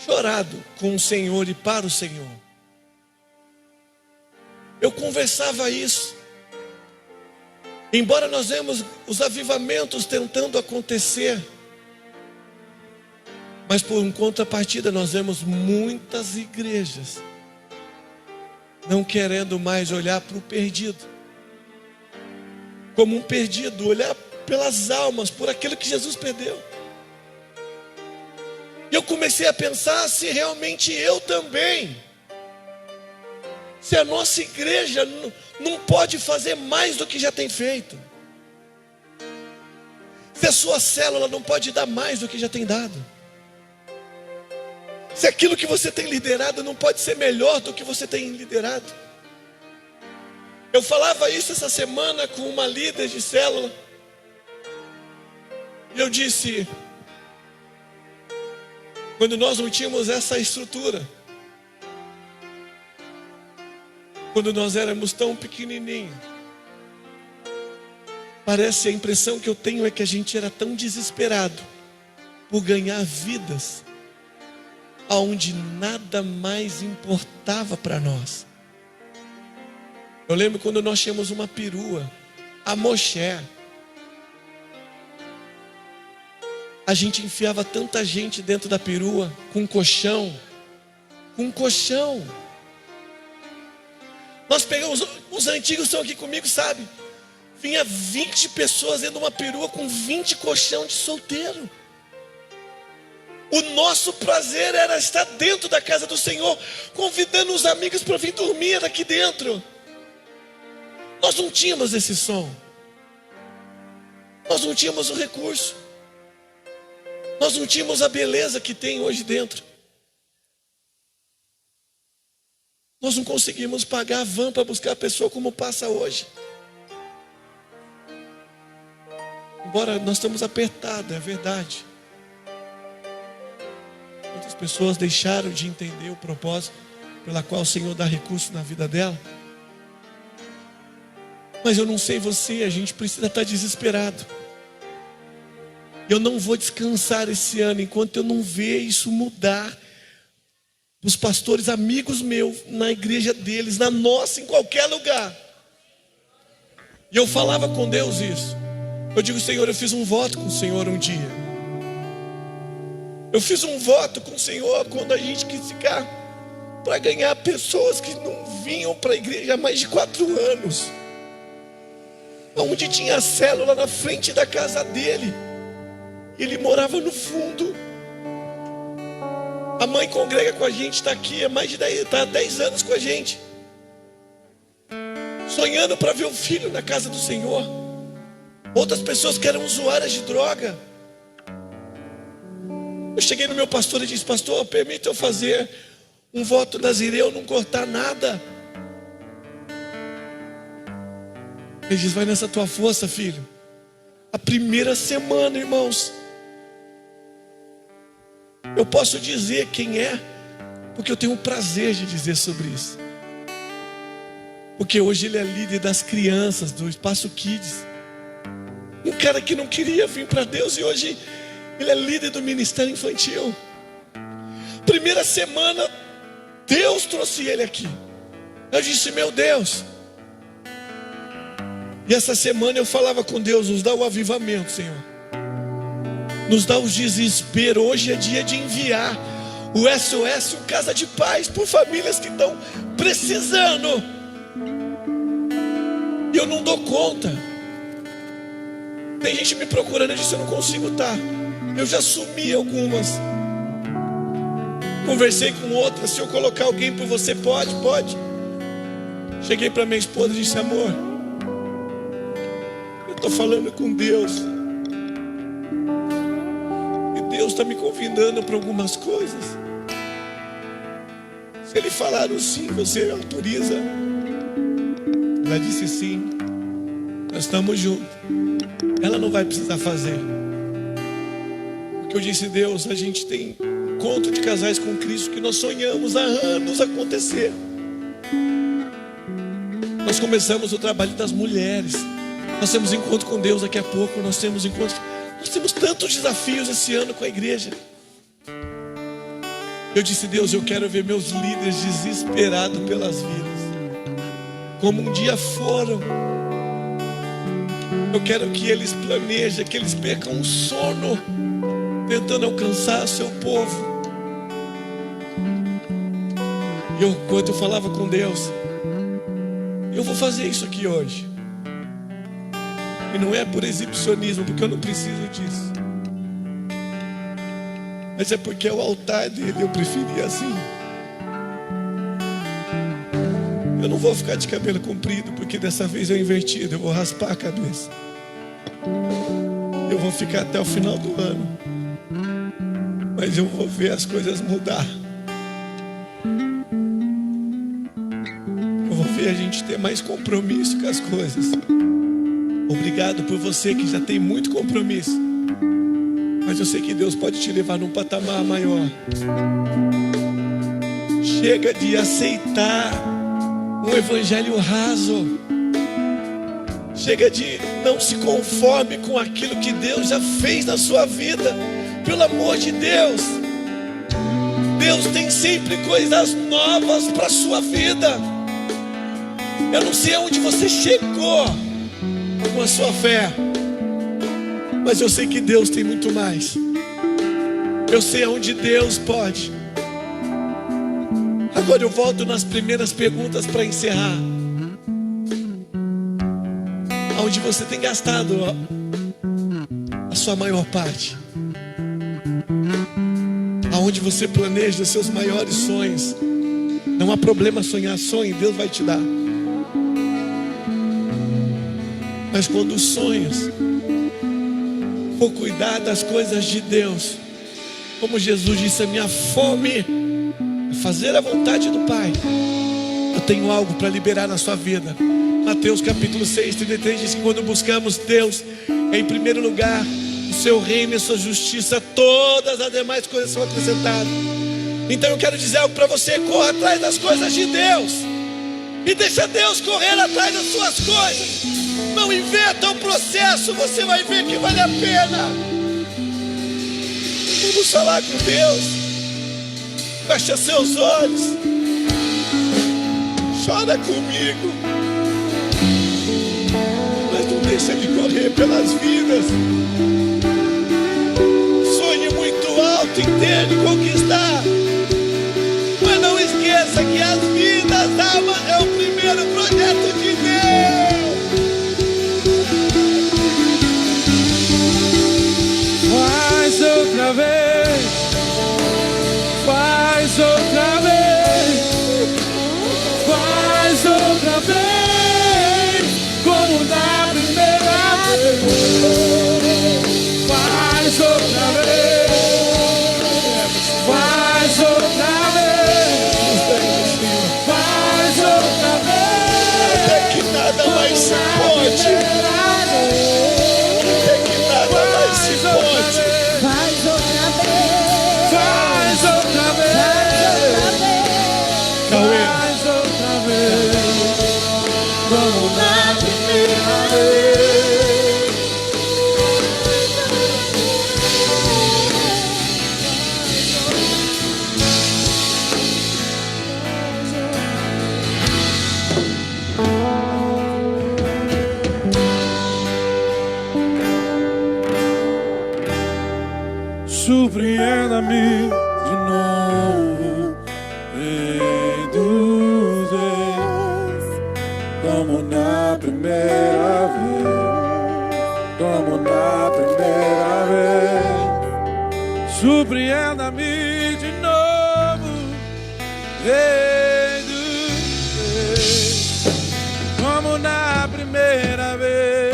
chorado com o Senhor e para o Senhor. Eu conversava isso. Embora nós vemos os avivamentos tentando acontecer, mas por contrapartida nós vemos muitas igrejas não querendo mais olhar para o perdido, como um perdido, olhar pelas almas, por aquilo que Jesus perdeu. E eu comecei a pensar se realmente eu também, se a nossa igreja não pode fazer mais do que já tem feito, se a sua célula não pode dar mais do que já tem dado, se aquilo que você tem liderado não pode ser melhor do que você tem liderado. Eu falava isso essa semana com uma líder de célula, e eu disse: quando nós não tínhamos essa estrutura, quando nós éramos tão pequenininhos, parece, a impressão que eu tenho é que a gente era tão desesperado por ganhar vidas, aonde nada mais importava para nós. Eu lembro quando nós tínhamos uma perua, a Moché. A gente enfiava tanta gente dentro da perua, com colchão. Nós pegamos, os antigos estão aqui comigo, sabe? Vinha 20 pessoas dentro de uma perua com 20 colchão de solteiro. O nosso prazer era estar dentro da casa do Senhor, convidando os amigos para vir dormir aqui dentro. Nós não tínhamos esse som. Nós não tínhamos o recurso. Nós não tínhamos a beleza que tem hoje dentro. Nós não conseguimos pagar a van para buscar a pessoa como passa hoje. Embora nós estamos apertados, é verdade. Muitas pessoas deixaram de entender o propósito pela qual o Senhor dá recurso na vida dela. Mas eu não sei você, a gente precisa estar desesperado. Eu não vou descansar esse ano enquanto eu não ver isso mudar. Os pastores amigos meus, na igreja deles, na nossa, em qualquer lugar. E eu falava com Deus isso. Eu digo: Senhor, eu fiz um voto com o Senhor um dia. Eu fiz um voto com o Senhor quando a gente quis ficar para ganhar pessoas que não vinham para a igreja há mais de 4 anos. Onde tinha a célula na frente da casa dele. Ele morava no fundo. A mãe congrega com a gente, está aqui há mais de 10 anos com a gente, sonhando para ver o filho na casa do Senhor. Outras pessoas que eram usuárias de droga. Eu cheguei no meu pastor e disse: pastor, permita eu fazer um voto nazireu, não cortar nada. Ele diz: vai nessa tua força, filho. A primeira semana, irmãos, eu posso dizer quem é, porque eu tenho o prazer de dizer sobre isso. Porque hoje ele é líder das crianças do Espaço Kids. Um cara que não queria vir para Deus, e hoje ele é líder do Ministério Infantil. Primeira semana, Deus trouxe ele aqui. Eu disse: meu Deus. E essa semana eu falava com Deus: nos dá o avivamento, Senhor. Nos dá o desespero. Hoje é dia de enviar o SOS, o Casa de Paz, por famílias que estão precisando. E eu não dou conta. Tem gente me procurando, eu disse: eu não consigo estar. Eu já sumi algumas. Conversei com outras: se eu colocar alguém por você, pode. Cheguei para minha esposa e disse: amor, eu estou falando com Deus. E Deus está me convidando para algumas coisas. Se ele falar o sim, você autoriza? Ela disse sim. Nós estamos juntos. Ela não vai precisar fazer. Porque eu disse, Deus, a gente tem encontro de casais com Cristo que nós sonhamos há anos acontecer. Nós começamos o trabalho das mulheres. Nós temos encontro com Deus daqui a pouco. Nós temos tantos desafios esse ano com a igreja. Eu disse, Deus, eu quero ver meus líderes desesperados pelas vidas, como um dia foram. Eu quero que eles planejem, que eles percam o sono, tentando alcançar seu povo. E enquanto eu falava com Deus, eu vou fazer isso aqui hoje. E não é por exibicionismo, porque eu não preciso disso. Mas é porque é o altar dele, eu preferi assim. Eu não vou ficar de cabelo comprido, porque dessa vez eu inverti, eu vou raspar a cabeça. Eu vou ficar até o final do ano, mas eu vou ver as coisas mudar. Eu vou ver a gente ter mais compromisso com as coisas. Obrigado por você que já tem muito compromisso, mas eu sei que Deus pode te levar num patamar maior. Chega de aceitar um evangelho raso. Chega de não se conforme com aquilo que Deus já fez na sua vida. Pelo amor de Deus, Deus tem sempre coisas novas para a sua vida. Eu não sei aonde você chegou com a sua fé, mas eu sei que Deus tem muito mais. Eu sei aonde Deus pode. Agora eu volto nas primeiras perguntas para encerrar. Aonde você tem gastado a sua maior parte? Aonde você planeja os seus maiores sonhos? Não há problema sonhar, sonhe, Deus vai te dar. Mas quando os sonhos for cuidar das coisas de Deus, como Jesus disse, a minha fome é fazer a vontade do Pai. Eu tenho algo para liberar na sua vida. Mateus capítulo 6, 33 diz que quando buscamos Deus em primeiro lugar, o seu reino e a sua justiça, todas as demais coisas são acrescentadas. Então eu quero dizer algo para você: corra atrás das coisas de Deus e deixa Deus correr atrás das suas coisas. Não inventa um processo, você vai ver que vale a pena. Vamos falar com Deus. Fecha seus olhos, chora comigo, mas não deixa de correr pelas vidas. Sonhe muito alto em ter e conquistar, mas não esqueça que as vidas da alma é o primeiro projeto de Deus. Faz outra vez, faz outra vez, faz outra vez, como da primeira vez. Faz outra vez, faz outra vez, faz outra vez. Até que nada mais se pode. Até que nada mais se pode. Faz outra vez, Faz outra vez, Cauê, faz outra vez, como na primeira vez. Surpreenda-me de novo, Rei dos Reis, como na primeira vez, como na primeira vez. Surpreenda-me de novo, Rei dos Reis, como na primeira vez.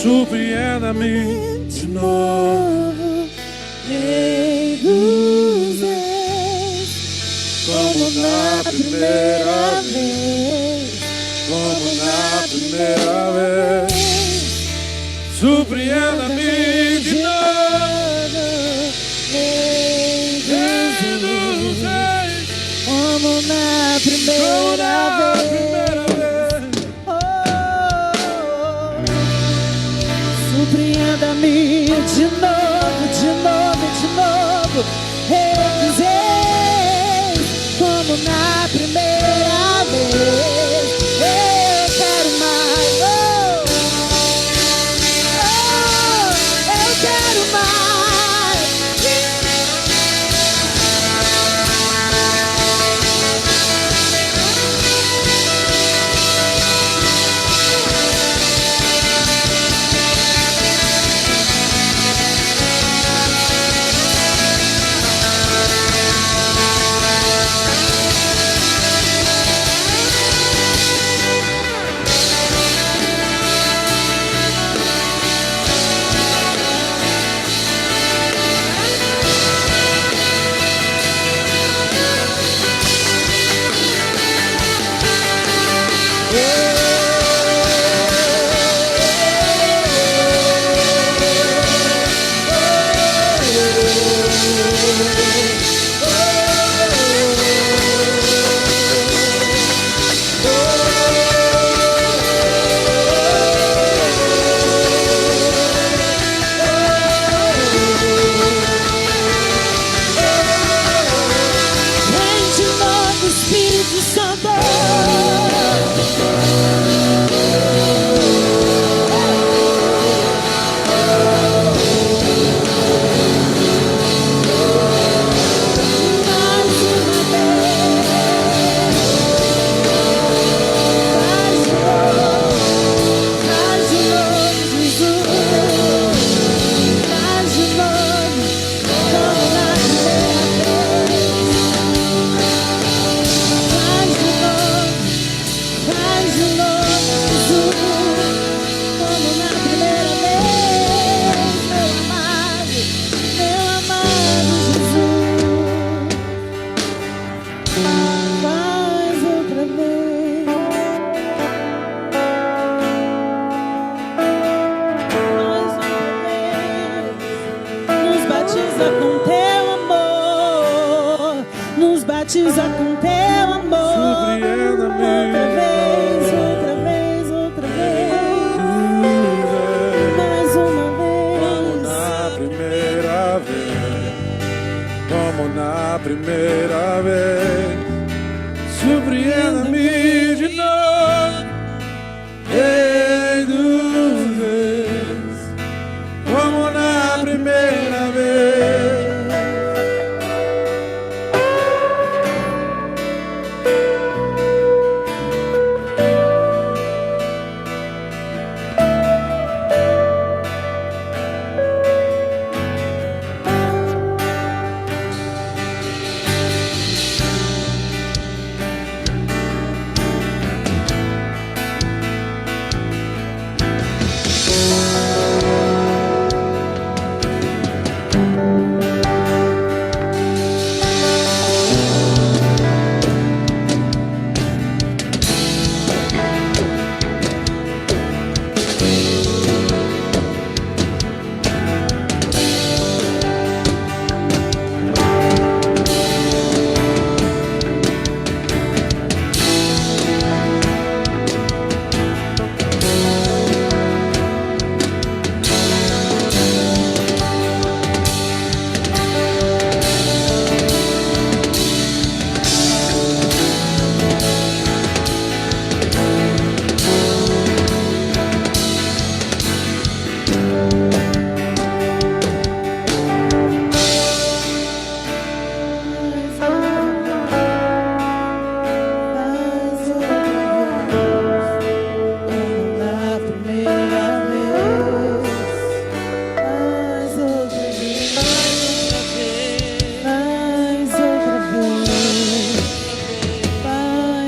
surpreenda-me de novo, Rei dos Reis, como na primeira vez, como na primeira vez. Surpreenda-me de novo, Rei dos Reis, como na como na primeira vez. primeira vez. Surpreenda-me de novo, de novo, de novo, Rei dos Reis, como na primeira vez. Eu quero mais, eu quero mais. Vem de novo, Espírito Santo. Mais uma vez, mais de novo, Jesus. Mais de novo, como na primeira vez. Mais de novo, Jesus, como na primeira vez, meu amado Jesus, faz outra vez, mais outra vez, nos batiza com teu amor, nos batiza com teu amor. Surpreenda-me. Outra vez, outra vez, outra vez. Mais uma Como vez. na primeira vez, como na primeira vez. Surpreenda-me de novo, Rei dos Reis, como na primeira vez.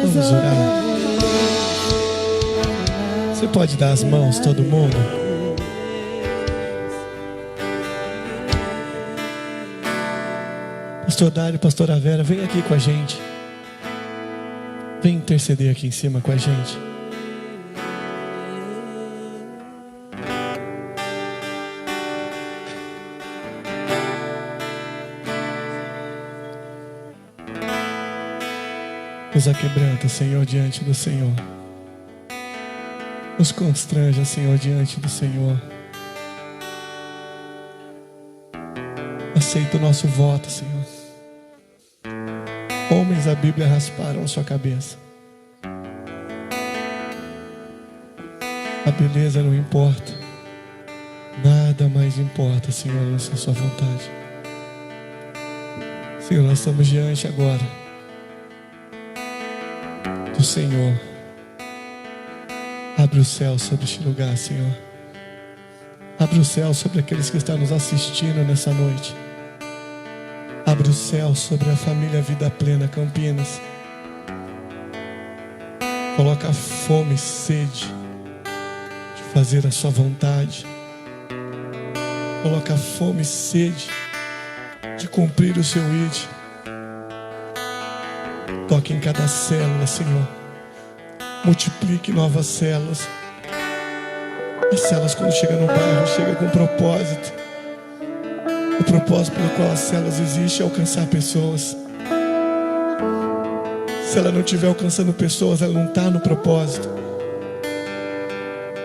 Vamos orar. Você pode dar as mãos, todo mundo? Pastor Dário, pastora Vera, vem aqui com a gente. Vem interceder aqui em cima com a gente. Nos aquebranta, Senhor, diante do Senhor. Nos constranja, Senhor, diante do Senhor. Aceita o nosso voto, Senhor. Homens da Bíblia rasparam a sua cabeça. A beleza não importa. Nada mais importa, Senhor, a não ser a sua vontade. Senhor, nós estamos diante agora do Senhor. Abre o céu sobre este lugar, Senhor. Abre o céu sobre aqueles que estão nos assistindo nessa noite. Abre o céu sobre a família Vida Plena Campinas. Coloca fome e sede de fazer a sua vontade. Coloca fome e sede de cumprir o seu ID. Toque em cada célula, Senhor. Multiplique novas células. As células, quando chegam no bairro, chegam com propósito. O propósito pelo qual as células existem é alcançar pessoas. Se ela não estiver alcançando pessoas, ela não está no propósito.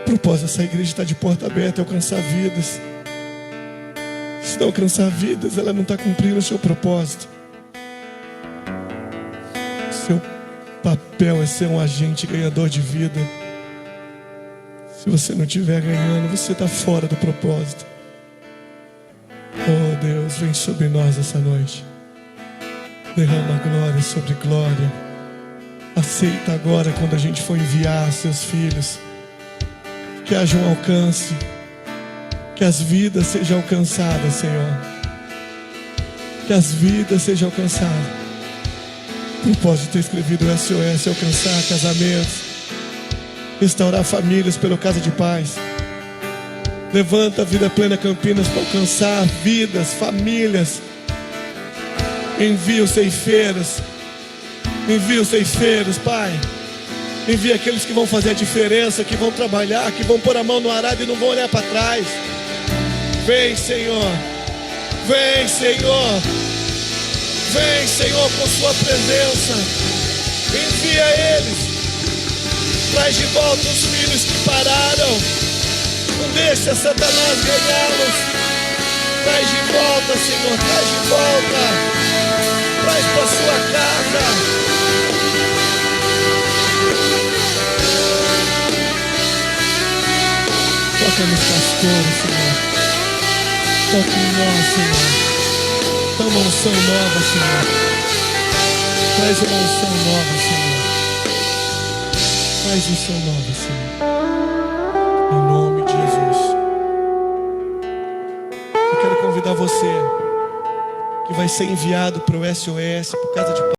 O propósito dessa igreja está de porta aberta, é alcançar vidas. Se não alcançar vidas, ela não está cumprindo o seu propósito. Seu papel é ser um agente ganhador de vida. Se você não estiver ganhando, você está fora do propósito. Oh Deus, vem sobre nós essa noite. Derrama glória sobre glória. Aceita agora quando a gente for enviar seus filhos. Que haja um alcance. Que as vidas sejam alcançadas, Senhor. Que as vidas sejam alcançadas. O propósito de ter escrevido o SOS é alcançar casamentos, restaurar famílias pelo Casa de Paz. Levanta a Vida Plena Campinas para alcançar vidas, famílias. Envia os ceifeiros. Envia os ceifeiros, Pai. Envia aqueles que vão fazer a diferença, que vão trabalhar, que vão pôr a mão no arado e não vão olhar para trás. Vem, Senhor. Vem, Senhor. Vem, Senhor, com sua presença. Envia eles. Traz de volta os filhos que pararam. Não deixa Satanás ganhá-los. Traz de volta, Senhor. Traz de volta. Traz para sua casa. Toca nos pastores, Senhor. Toca em nós, Senhor. Dá uma unção nova, Senhor. Traz uma unção nova, Senhor. Traz unção nova, Senhor. Em nome de Jesus. Eu quero convidar você que vai ser enviado para o SOS, por Casa de Paz.